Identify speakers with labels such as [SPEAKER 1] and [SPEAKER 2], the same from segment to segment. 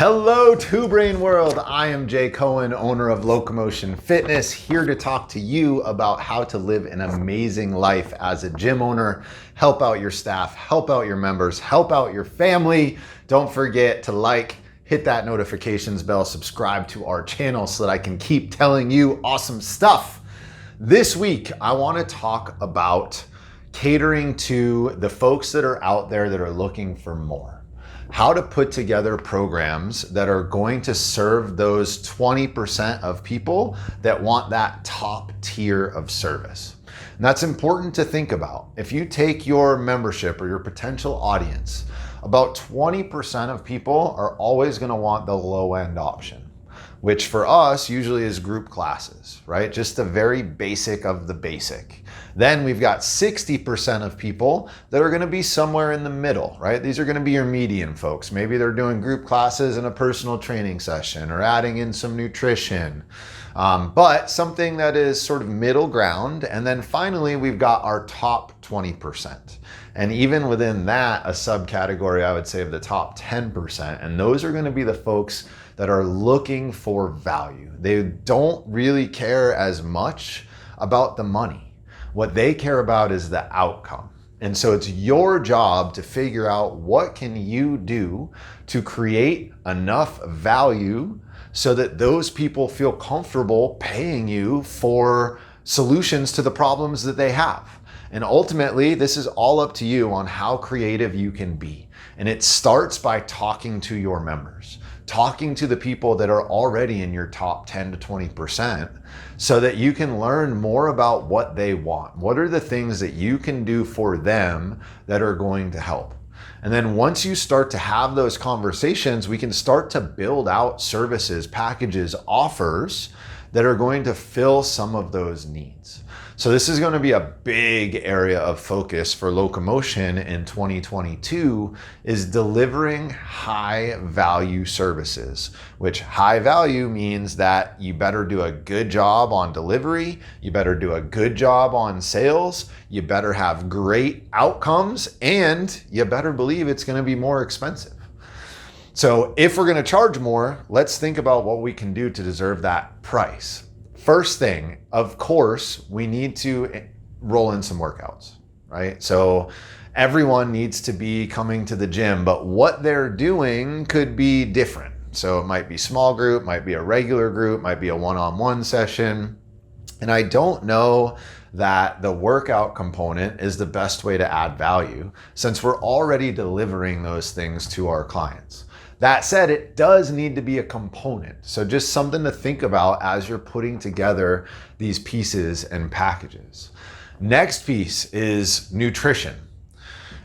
[SPEAKER 1] Hello, Two Brain World. I am Jay Cohen, owner of Locomotion Fitness, here to talk to you about how to live an amazing life as a gym owner, help out your staff, help out your members, help out your family. Don't forget to hit that notifications bell, subscribe to our channel so that I can keep telling you awesome stuff. This week, I want to talk about catering to the folks that are out there that are looking for more. How to put together programs that are going to serve those 20% of people that want that top tier of service. And that's important to think about. If you take your membership or your potential audience, about 20% of people are always going to want the low end option, which for us usually is group classes, right? Just the very basic of the basic. Then we've got 60% of people that are gonna be somewhere in the middle, right? These are gonna be your median folks. Maybe they're doing group classes and a personal training session or adding in some nutrition, but something that is sort of middle ground. And then finally, we've got our top 20%. And even within that, a subcategory, I would say, of the top 10%. And those are gonna be the folks that are looking for value. They don't really care as much about the money. What they care about is the outcome. And so it's your job to figure out what can you do to create enough value so that those people feel comfortable paying you for solutions to the problems that they have. And ultimately, this is all up to you on how creative you can be. And it starts by talking to your members, talking to the people that are already in your top 10 to 20%, so that you can learn more about what they want. What are the things that you can do for them that are going to help? And then once you start to have those conversations, we can start to build out services, packages, offers that are going to fill some of those needs. So this is going to be a big area of focus for Locomotion in 2022, is delivering high value services, which high value means that you better do a good job on delivery, you better do a good job on sales, you better have great outcomes, and you better believe it's going to be more expensive. So if we're going to charge more, let's think about what we can do to deserve that price. First thing, of course, we need to roll in some workouts, right? So everyone needs to be coming to the gym, but what they're doing could be different. So it might be small group, might be a regular group, might be a one-on-one session. And I don't know that the workout component is the best way to add value, since we're already delivering those things to our clients. That said, it does need to be a component. So just something to think about as you're putting together these pieces and packages. Next piece is nutrition.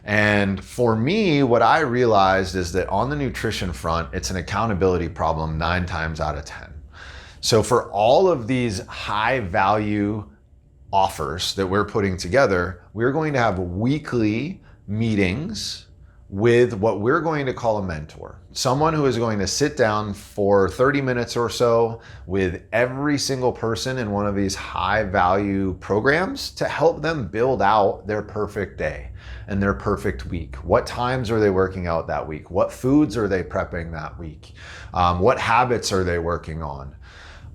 [SPEAKER 1] And for me, what I realized is that on the nutrition front, it's an accountability problem 9 times out of 10. So for all of these high value offers that we're putting together, we're going to have weekly meetings with what we're going to call a mentor. Someone who is going to sit down for 30 minutes or so with every single person in one of these high value programs to help them build out their perfect day and their perfect week. What times are they working out that week? What foods are they prepping that week? What habits are they working on?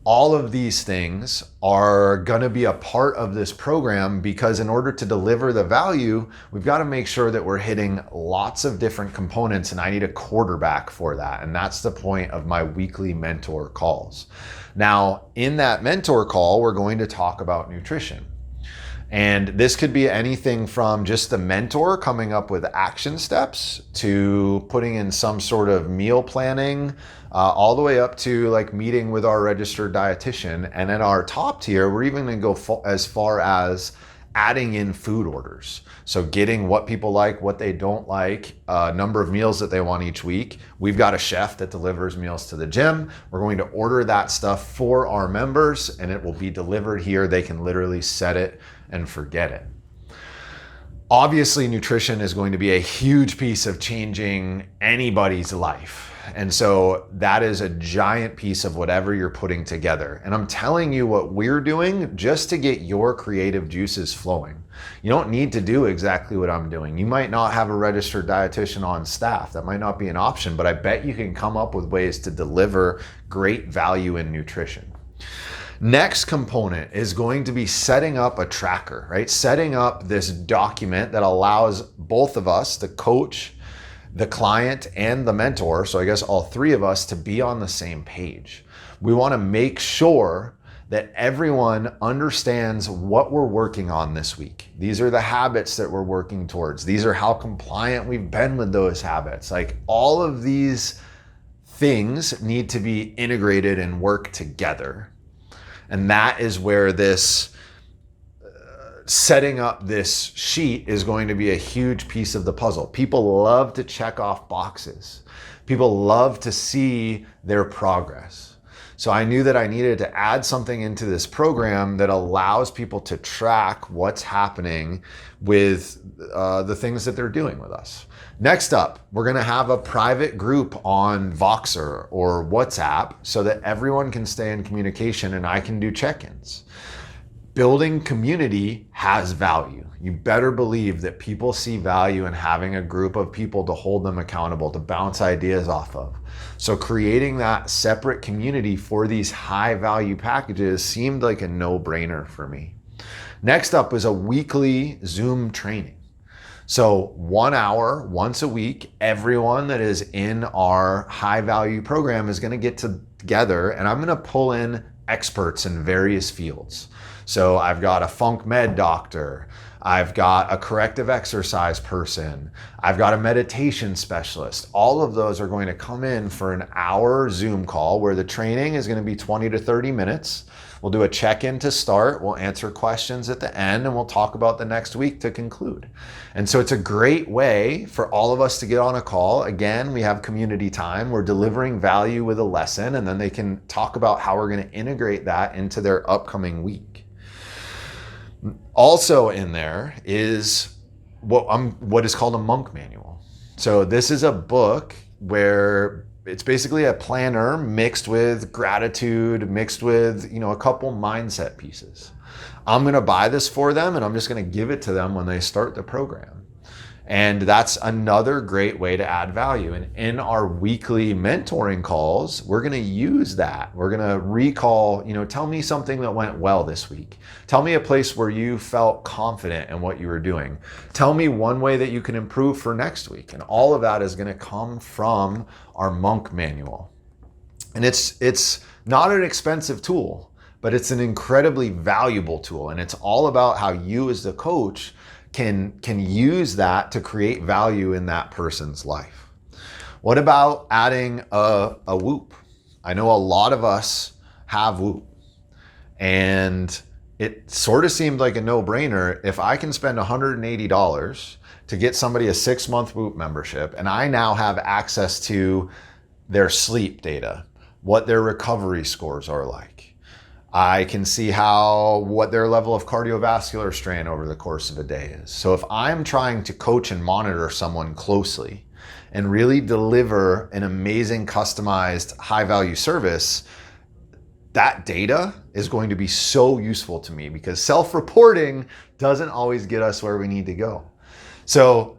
[SPEAKER 1] All of these things are going to be a part of this program, because in order to deliver the value, we've got to make sure that we're hitting lots of different components, and I need a quarterback for that. And that's the point of my weekly mentor calls. Now, in that mentor call, we're going to talk about nutrition. And this could be anything from just the mentor coming up with action steps to putting in some sort of meal planning, all the way up to like meeting with our registered dietitian. And in our top tier, we're even going to go as far as adding in food orders. So getting what people like, what they don't like, number of meals that they want each week. We've got a chef that delivers meals to the gym. We're going to order that stuff for our members, and it will be delivered here. They can literally set it and forget it. Obviously, nutrition is going to be a huge piece of changing anybody's life. And so that is a giant piece of whatever you're putting together. And I'm telling you what we're doing just to get your creative juices flowing. You don't need to do exactly what I'm doing. You might not have a registered dietitian on staff. That might not be an option, but I bet you can come up with ways to deliver great value in nutrition. Next component is going to be setting up a tracker, right? Setting up this document that allows both of us, the coach, the client, and the mentor, so I guess all three of us, to be on the same page. We want to make sure that everyone understands what we're working on this week. These are the habits that we're working towards. These are how compliant we've been with those habits. Like, all of these things need to be integrated and work together. And that is where this setting up this sheet is going to be a huge piece of the puzzle. People love to check off boxes. People love to see their progress. So I knew that I needed to add something into this program that allows people to track what's happening with the things that they're doing with us. Next up, we're gonna have a private group on Voxer or WhatsApp so that everyone can stay in communication and I can do check-ins. Building community has value. You better believe that people see value in having a group of people to hold them accountable, to bounce ideas off of. So creating that separate community for these high value packages seemed like a no-brainer for me. Next up was a weekly Zoom training. So 1 hour, once a week, everyone that is in our high value program is gonna get together, and I'm gonna pull in experts in various fields. So I've got a funk med doctor, I've got a corrective exercise person, I've got a meditation specialist. All of those are going to come in for an hour Zoom call where the training is gonna be 20 to 30 minutes. We'll do a check-in to start, we'll answer questions at the end, and we'll talk about the next week to conclude. And so it's a great way for all of us to get on a call. Again, we have community time, we're delivering value with a lesson, and then they can talk about how we're gonna integrate that into their upcoming week. Also in there is what is called a monk manual. So this is a book where it's basically a planner mixed with gratitude, mixed with, a couple mindset pieces. I'm gonna buy this for them and I'm just gonna give it to them when they start the program. And that's another great way to add value. And in our weekly mentoring calls, we're gonna use that. We're gonna recall, tell me something that went well this week. Tell me a place where you felt confident in what you were doing. Tell me one way that you can improve for next week. And all of that is gonna come from our monk manual. And it's not an expensive tool, but it's an incredibly valuable tool. And it's all about how you as the coach can use that to create value in that person's life. What about adding a Whoop? I know a lot of us have Whoop, and it sort of seemed like a no-brainer. If I can spend $180 to get somebody a 6-month Whoop membership, and I now have access to their sleep data, what their recovery scores are like, I can see what their level of cardiovascular strain over the course of a day is. So if I'm trying to coach and monitor someone closely and really deliver an amazing customized high value service, that data is going to be so useful to me because self-reporting doesn't always get us where we need to go. So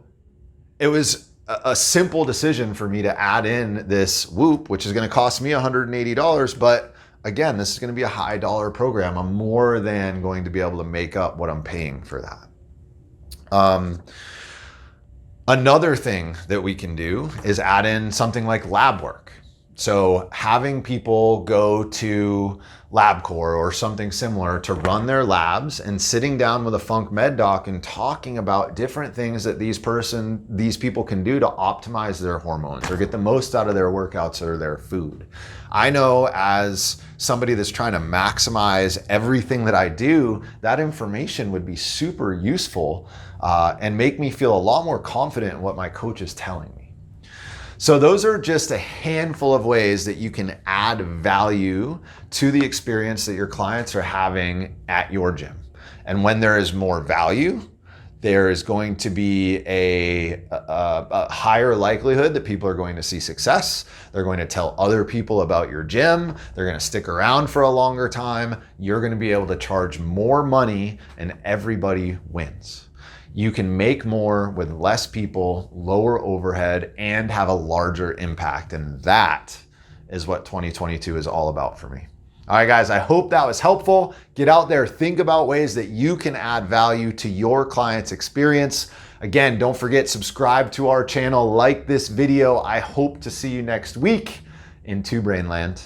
[SPEAKER 1] it was a simple decision for me to add in this Whoop, which is going to cost me $180, but again, this is going to be a high dollar program. I'm more than going to be able to make up what I'm paying for that. Another thing that we can do is add in something like lab work. So having people go to LabCorp or something similar to run their labs and sitting down with a funk med doc and talking about different things that these people can do to optimize their hormones or get the most out of their workouts or their food. I know as somebody that's trying to maximize everything that I do, that information would be super useful and make me feel a lot more confident in what my coach is telling me. So those are just a handful of ways that you can add value to the experience that your clients are having at your gym. And when there is more value, There is going to be a higher likelihood that people are going to see success. They're going to tell other people about your gym. They're going to stick around for a longer time. You're going to be able to charge more money and everybody wins. You can make more with less people, lower overhead, and have a larger impact. And that is what 2022 is all about for me. All right, guys, I hope that was helpful. Get out there, think about ways that you can add value to your client's experience. Again, don't forget, subscribe to our channel, like this video. I hope to see you next week in Two Brain Land.